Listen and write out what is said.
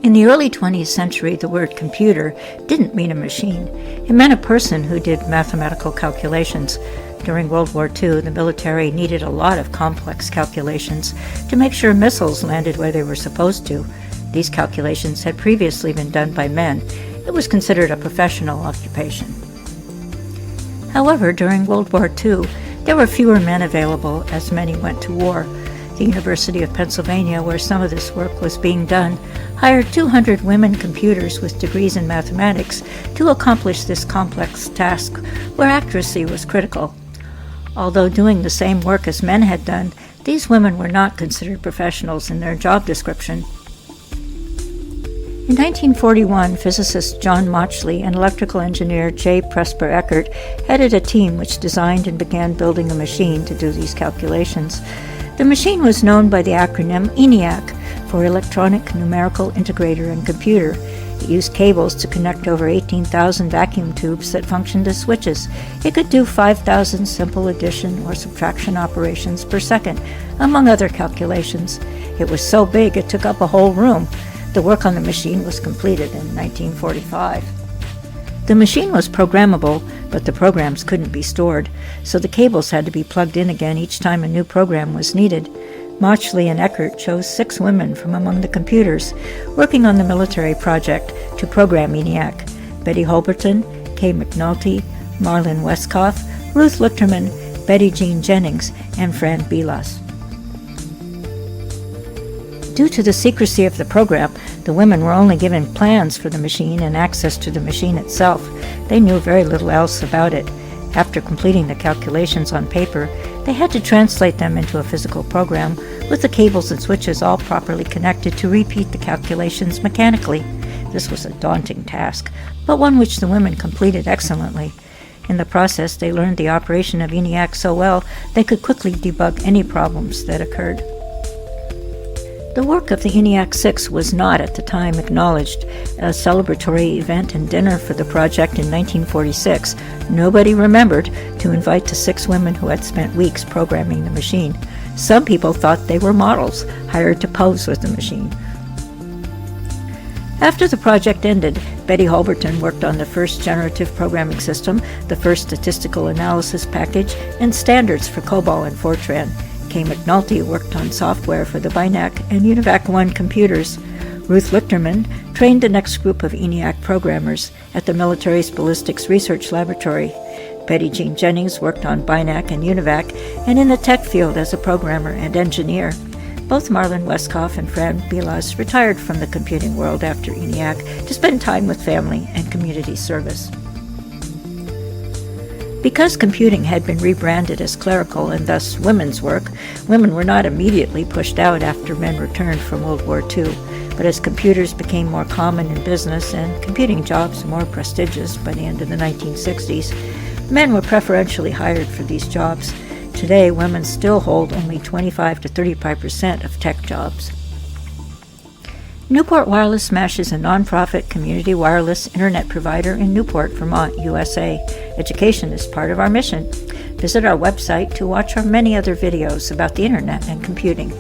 In the early 20th century, the word computer didn't mean a machine. It meant a person who did mathematical calculations. During World War II, the military needed a lot of complex calculations to make sure missiles landed where they were supposed to. These calculations had previously been done by men. It was considered a professional occupation. However, during World War II, there were fewer men available as many went to war. The University of Pennsylvania, where some of this work was being done, hired 200 women computers with degrees in mathematics to accomplish this complex task where accuracy was critical. Although doing the same work as men had done, these women were not considered professionals in their job description. In 1941, physicist John Mauchly and electrical engineer J. Presper Eckert headed a team which designed and began building a machine to do these calculations. The machine was known by the acronym ENIAC for Electronic Numerical Integrator and Computer. It used cables to connect over 18,000 vacuum tubes that functioned as switches. It could do 5,000 simple addition or subtraction operations per second, among other calculations. It was so big it took up a whole room. The work on the machine was completed in 1945. The machine was programmable, but the programs couldn't be stored, so the cables had to be plugged in again each time a new program was needed. Mauchly and Eckert chose 6 women from among the computers working on the military project to program ENIAC: Betty Holberton, Kay McNulty, Marlin Westkoff, Ruth Lichterman, Betty Jean Jennings, and Fran Bilas. Due to the secrecy of the program, the women were only given plans for the machine and access to the machine itself. They knew very little else about it. After completing the calculations on paper, they had to translate them into a physical program with the cables and switches all properly connected to repeat the calculations mechanically. This was a daunting task, but one which the women completed excellently. In the process, they learned the operation of ENIAC so well they could quickly debug any problems that occurred. The work of the ENIAC Six was not at the time acknowledged. A celebratory event and dinner for the project in 1946, nobody remembered to invite the 6 women who had spent weeks programming the machine. Some people thought they were models, hired to pose with the machine. After the project ended, Betty Holberton worked on the first generative programming system, the first statistical analysis package, and standards for COBOL and Fortran. Kay McNulty worked on software for the BINAC and UNIVAC 1 computers. Ruth Lichterman trained the next group of ENIAC programmers at the military's Ballistics Research Laboratory. Betty Jean Jennings worked on BINAC and UNIVAC and in the tech field as a programmer and engineer. Both Marlin Westkoff and Fran Bilas retired from the computing world after ENIAC to spend time with family and community service. Because computing had been rebranded as clerical and thus women's work, women were not immediately pushed out after men returned from World War II. But as computers became more common in business and computing jobs more prestigious by the end of the 1960s, men were preferentially hired for these jobs. Today, women still hold only 25 to 35% of tech jobs. Newport Wireless Smash is a nonprofit community wireless internet provider in Newport, Vermont, USA. Education is part of our mission. Visit our website to watch our many other videos about the internet and computing.